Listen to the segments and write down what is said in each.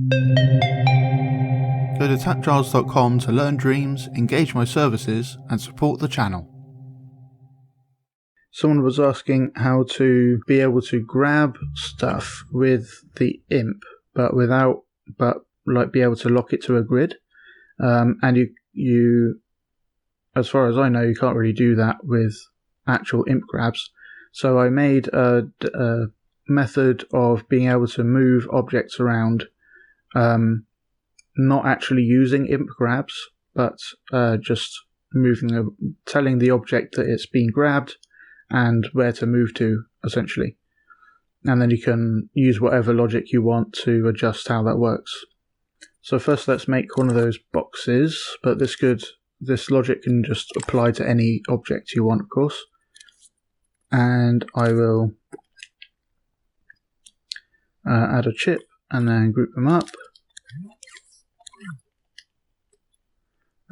Go to TAPgiles.com to learn dreams, engage my services, and support the channel. Someone was asking how to be able to grab stuff with the imp, but be able to lock it to a grid. And you, as far as I know, you can't really do that with actual imp grabs. So I made a method of being able to move objects around, not actually using imp grabs, but just telling the object that it's been grabbed and where to move to, essentially. And then you can use whatever logic you want to adjust how that works. So first let's make one of those boxes, but this logic can just apply to any object you want, of course. And I will add a chip and then group them up.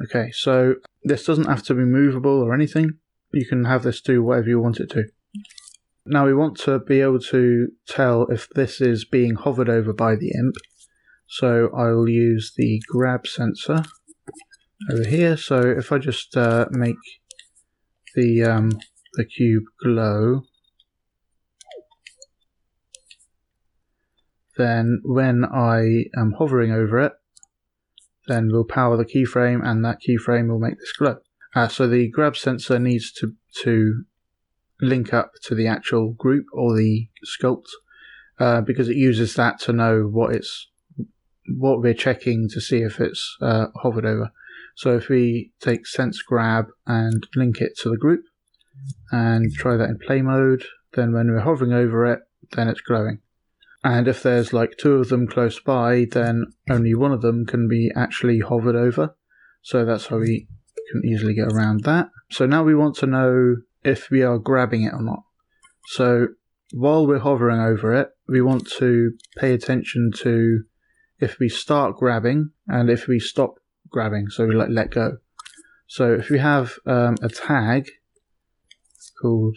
Okay, so this doesn't have to be movable or anything. You can have this do whatever you want it to. Now we want to be able to tell if this is being hovered over by the imp. So I will use the grab sensor over here. So if I just make the cube glow, then when I am hovering over it, then we'll power the keyframe, and that keyframe will make this glow. So the grab sensor needs to link up to the actual group or the sculpt, because it uses that to know what we're checking to see if it's hovered over. So if we take sense grab and link it to the group and try that in play mode, then when we're hovering over it, then it's glowing. And if there's like two of them close by, then only one of them can be actually hovered over. So that's how we can easily get around that. So now we want to know if we are grabbing it or not. So while we're hovering over it, we want to pay attention to if we start grabbing and if we stop grabbing, so we let go. So if we have a tag called,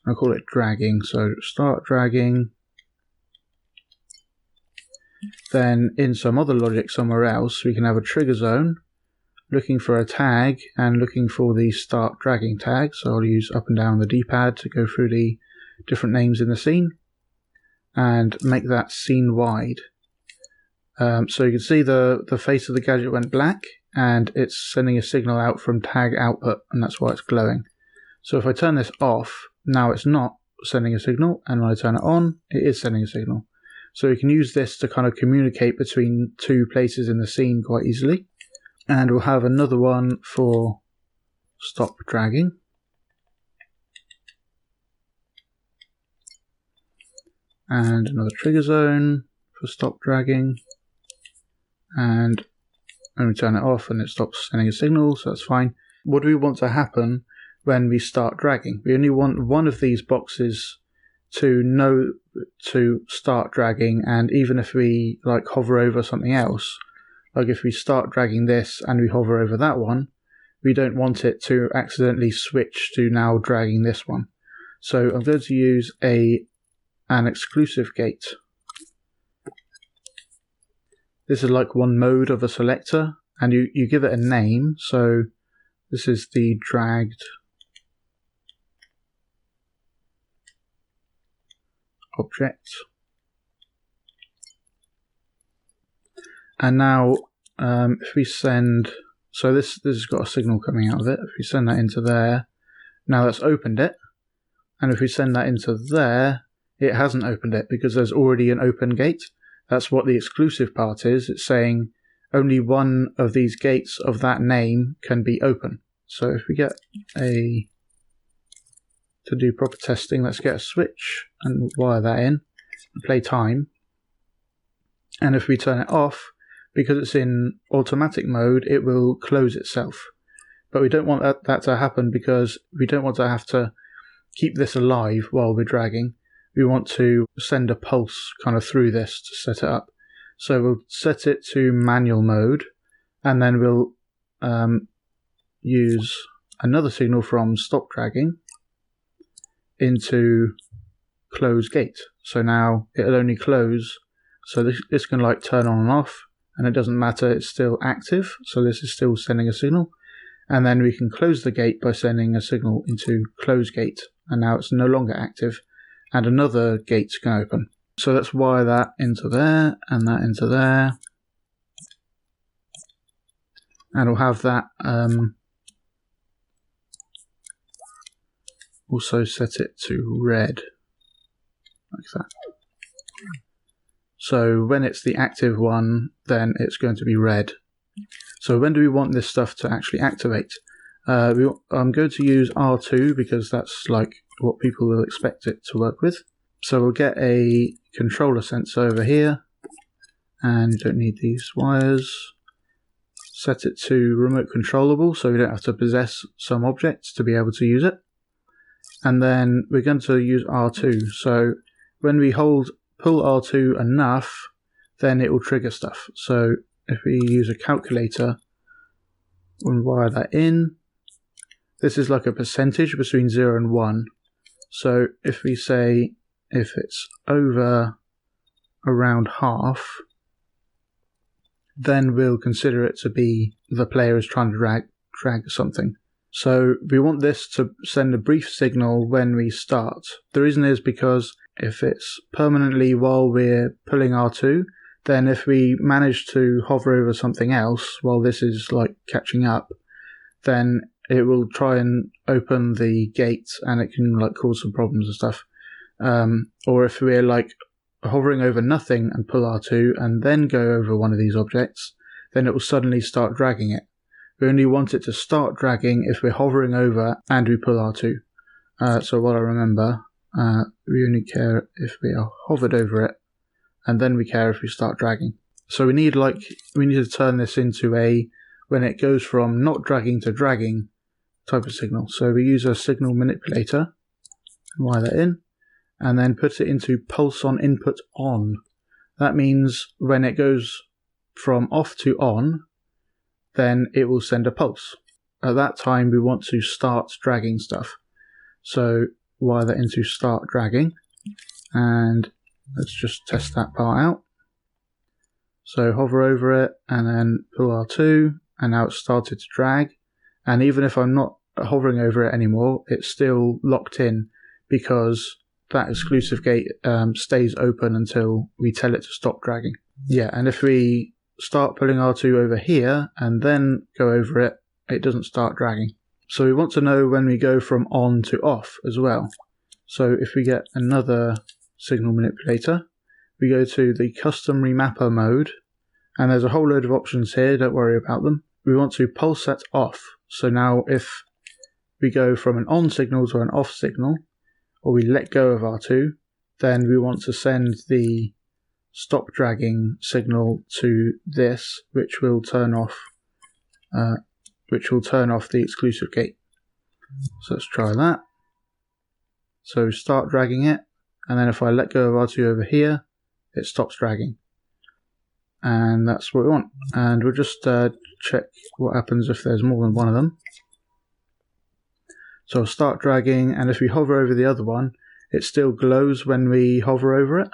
I'll call it dragging, so start dragging, then in some other logic somewhere else we can have a trigger zone looking for a tag and looking for the start dragging tag. So I'll use up and down the D-pad to go through the different names in the scene and make that scene wide. So you can see the face of the gadget went black and it's sending a signal out from tag output, and that's why it's glowing. So if I turn this off, now it's not sending a signal, and when I turn it on, it is sending a signal. So we can use this to kind of communicate between two places in the scene quite easily. And we'll have another one for stop dragging. And another trigger zone for stop dragging. And when we turn it off and it stops sending a signal, so that's fine. What do we want to happen when we start dragging? We only want one of these boxes to know to start dragging, and even if we like hover over something else, like if we start dragging this and we hover over that one, we don't want it to accidentally switch to now dragging this one. So I'm going to use an exclusive gate. This is like one mode of a selector, and you give it a name. So this is the dragged object. And now if we send, so this has got a signal coming out of it. If we send that into there, now that's opened it. And if we send that into there, it hasn't opened it because there's already an open gate. That's what the exclusive part is. It's saying only one of these gates of that name can be open. So if we get to do proper testing, let's get a switch and wire that in and play time. And if we turn it off, because it's in automatic mode, it will close itself. But we don't want that to happen because we don't want to have to keep this alive while we're dragging. We want to send a pulse kind of through this to set it up. So we'll set it to manual mode, and then we'll use another signal from stop dragging into close gate. So now it'll only close. So this can like turn on and off, and it doesn't matter, it's still active. So this is still sending a signal. And then we can close the gate by sending a signal into close gate, and now it's no longer active, and another gate can open. So let's wire that into there, and that into there, and we'll have that also set it to red, like that. So when it's the active one, then it's going to be red. So when do we want this stuff to actually activate? I'm going to use R2 because that's like what people will expect it to work with. So we'll get a controller sensor over here, and you don't need these wires. Set it to remote controllable so we don't have to possess some objects to be able to use it. And then we're going to use R2. So when we pull R2 enough, then it will trigger stuff. So if we use a calculator and wire that in, this is like a percentage between 0 and 1. So if we say if it's over around half, then we'll consider it to be the player is trying to drag something. So we want this to send a brief signal when we start. The reason is because if it's permanently while we're pulling R2, then if we manage to hover over something else while this is like catching up, then it will try and open the gate and it can like cause some problems and stuff. Or if we're like hovering over nothing and pull R2 and then go over one of these objects, then it will suddenly start dragging it. We only want it to start dragging if we're hovering over and we pull R2. So what I remember, we only care if we are hovered over it, and then we care if we start dragging. So we need to turn this into a, when it goes from not dragging to dragging type of signal. So we use a signal manipulator, and wire that in, and then put it into pulse on input on. That means when it goes from off to on, then it will send a pulse. At that time we want to start dragging stuff. So wire that into start dragging, and let's just test that part out. So hover over it and then pull R2, and now it's started to drag. And even if I'm not hovering over it anymore, it's still locked in because that exclusive gate stays open until we tell it to stop dragging. Yeah, and if we start pulling R2 over here and then go over it, it doesn't start dragging. So we want to know when we go from on to off as well. So if we get another signal manipulator, we go to the custom remapper mode, and there's a whole load of options here, don't worry about them. We want to pulse that off. So now if we go from an on signal to an off signal, or we let go of R2, then we want to send the stop dragging signal to this, which will turn off the exclusive gate. So let's try that. So start dragging it, and then if I let go of R2 over here, it stops dragging. And that's what we want. And we'll just check what happens if there's more than one of them. So I'll start dragging, and if we hover over the other one, it still glows when we hover over it.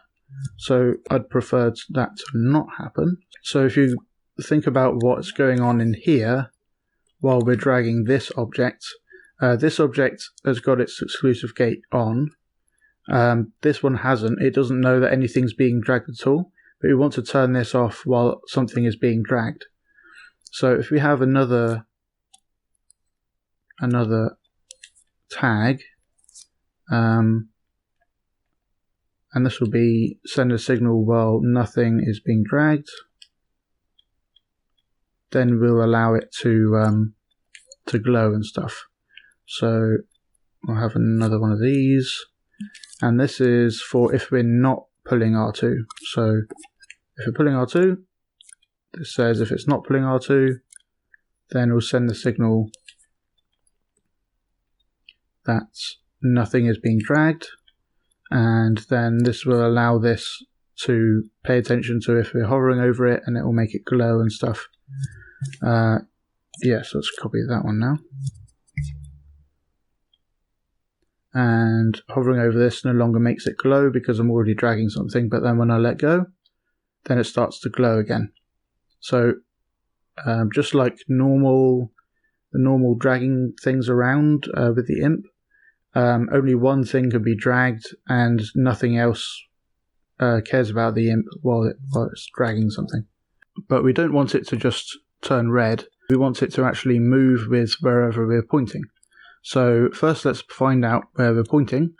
So I'd prefer that to not happen. So if you think about what's going on in here while we're dragging this object has got its exclusive gate on. This one hasn't. It doesn't know that anything's being dragged at all, but we want to turn this off while something is being dragged. So if we have another tag, and this will be send a signal while nothing is being dragged, then we'll allow it to glow and stuff. So we'll have another one of these, and this is for if we're not pulling R2. So if we're pulling R2, this says if it's not pulling R2, then we'll send the signal that nothing is being dragged, and then this will allow this to pay attention to if we're hovering over it, and it will make it glow and stuff. Yeah, so let's copy that one now. and hovering over this no longer makes it glow because I'm already dragging something, but then when I let go, then it starts to glow again. So just like the normal dragging things around with the imp, only one thing can be dragged and nothing else cares about the imp while it's dragging something. But we don't want it to just turn red. We want it to actually move with wherever we're pointing. So first let's find out where we're pointing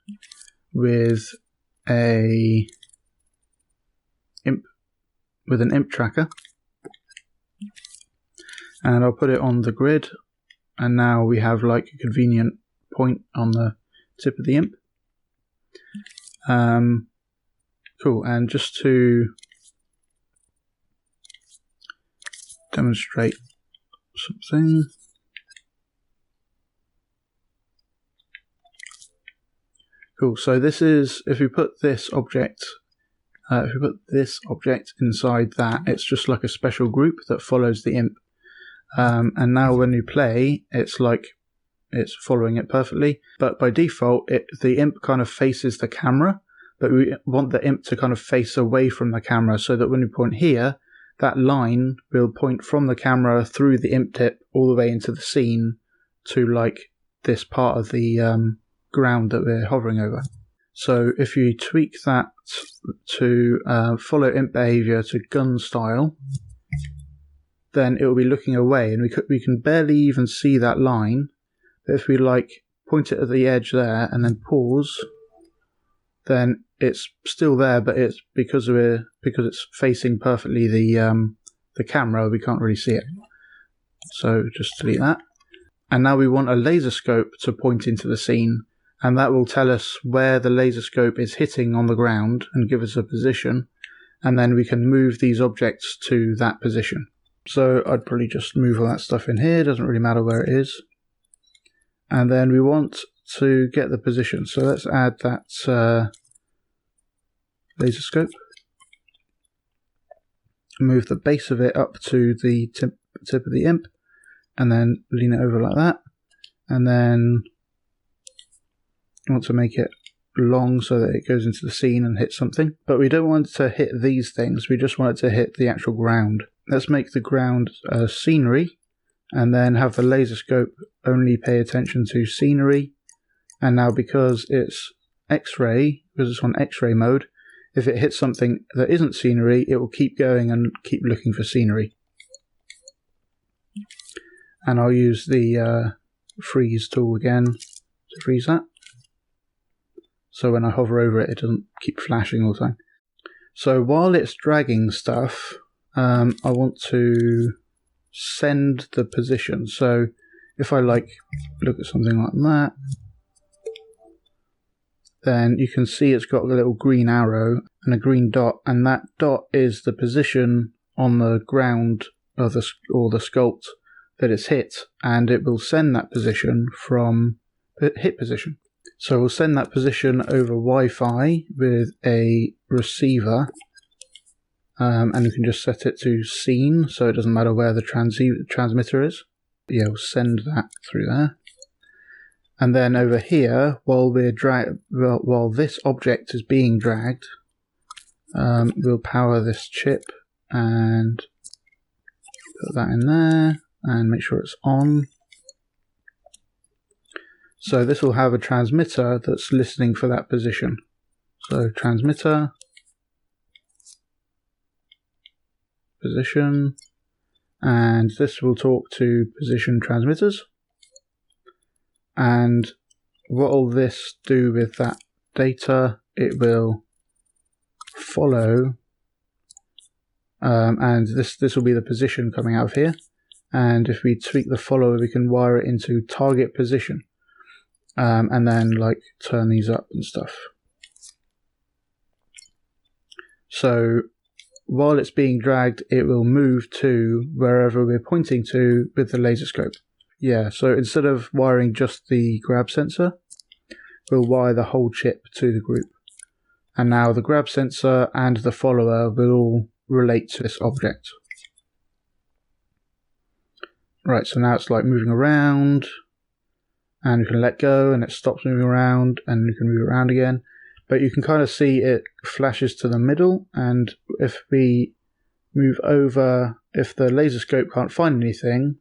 with an imp tracker. And I'll put it on the grid, and now we have like a convenient point on the tip of the imp. Cool, and just to demonstrate something. Cool, so this is, if we put this object inside that, it's just like a special group that follows the imp. And now when you play, it's like it's following it perfectly, but by default the imp kind of faces the camera, but we want the imp to kind of face away from the camera, so that when we point here, that line will point from the camera through the imp tip all the way into the scene to like this part of the ground that we're hovering over. So if you tweak that to follow imp behavior to gun style, then it will be looking away, and we can barely even see that line. But if we like point it at the edge there and then pause, then it's still there, but it's because it's facing perfectly the camera, we can't really see it. So just delete that. And now we want a laser scope to point into the scene, and that will tell us where the laser scope is hitting on the ground and give us a position, and then we can move these objects to that position. So I'd probably just move all that stuff in here, doesn't really matter where it is. And then we want to get the position, so let's add that laser scope. Move the base of it up to the tip of the imp, and then lean it over like that. And then you want to make it long so that it goes into the scene and hits something. But we don't want it to hit these things, we just want it to hit the actual ground. Let's make the ground scenery, and then have the laser scope only pay attention to scenery. And now because it's X-ray, because it's on X-ray mode, if it hits something that isn't scenery, it will keep going and keep looking for scenery. And I'll use the freeze tool again to freeze that. So when I hover over it, it doesn't keep flashing all the time. So while it's dragging stuff, I want to send the position. So if I like look at something like that, then you can see it's got a little green arrow and a green dot, and that dot is the position on the ground of the sculpt that it's hit, and it will send that position from hit position. So we'll send that position over Wi-Fi with a receiver, and you can just set it to scene, so it doesn't matter where the transmitter is. Yeah, we'll send that through there. And then over here, while this object is being dragged, we'll power this chip and put that in there and make sure it's on. So this will have a transmitter that's listening for that position. So transmitter, position, and this will talk to position transmitters. And what will this do with that data? It will follow, and this will be the position coming out of here. And if we tweak the follower, we can wire it into target position, and then like turn these up and stuff. So while it's being dragged, it will move to wherever we're pointing to with the laser scope. Yeah, so instead of wiring just the grab sensor, we'll wire the whole chip to the group. And now the grab sensor and the follower will all relate to this object. Right, so now it's like moving around, and you can let go and it stops moving around, and you can move around again. But you can kind of see it flashes to the middle, and if we move over, if the laser scope can't find anything,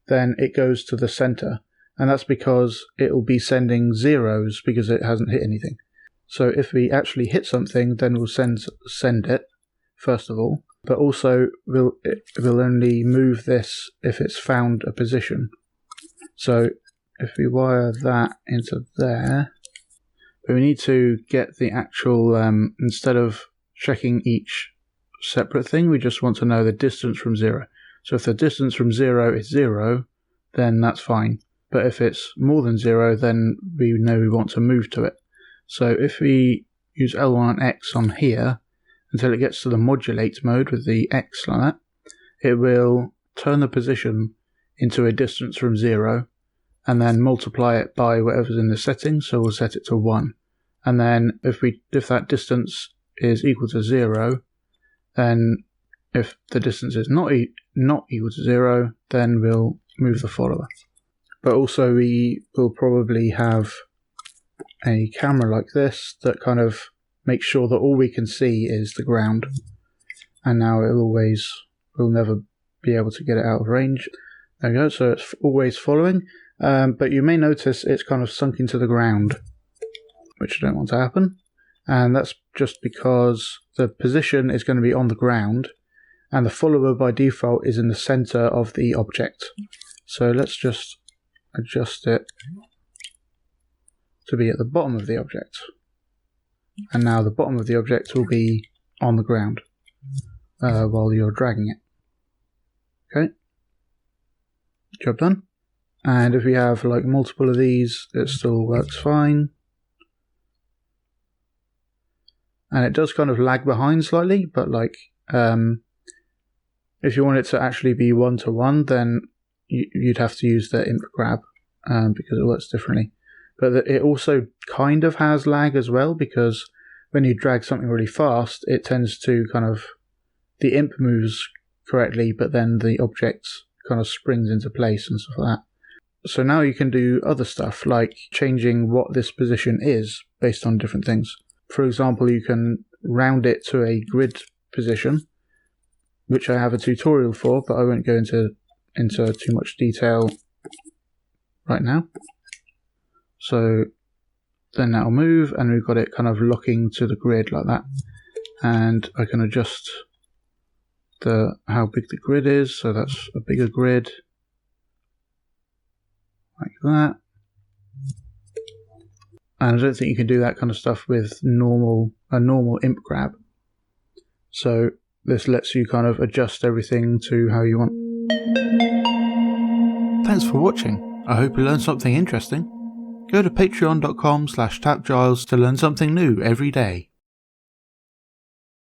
then it goes to the center, and that's because it will be sending zeros because it hasn't hit anything. So if we actually hit something, then we'll send it first of all, but also it will only move this if it's found a position. So if we wire that into there, but we need to get the actual, instead of checking each separate thing, we just want to know the distance from 0. So if the distance from 0 is 0, then that's fine. But if it's more than 0, then we know we want to move to it. So if we use L1 and X on here until it gets to the modulate mode with the X like that, it will turn the position into a distance from 0 and then multiply it by whatever's in the settings. So we'll set it to 1. And then if that distance is equal to 0, then if the distance is not equal to 0, then we'll move the follower. But also we will probably have a camera like this that kind of makes sure that all we can see is the ground. And now we'll never be able to get it out of range. There we go, so it's always following. But you may notice it's kind of sunk into the ground, which I don't want to happen. And that's just because the position is going to be on the ground, and the follower by default is in the center of the object. So let's just adjust it to be at the bottom of the object. And now the bottom of the object will be on the ground while you're dragging it. Okay, job done. And if we have like multiple of these, it still works fine. And it does kind of lag behind slightly, but like if you want it to actually be 1-to-1, then you'd have to use the imp grab because it works differently. But it also kind of has lag as well, because when you drag something really fast, it tends to the imp moves correctly, but then the object kind of springs into place and stuff like that. So now you can do other stuff like changing what this position is based on different things. For example, you can round it to a grid position, which I have a tutorial for, but I won't go into too much detail right now. So then that'll move, and we've got it kind of locking to the grid like that. And I can adjust how big the grid is, so that's a bigger grid, like that. And I don't think you can do that kind of stuff with a normal imp grab. So this lets you kind of adjust everything to how you want. Thanks for watching. I hope you learned something interesting. Go to patreon.com/TAPgiles to learn something new every day.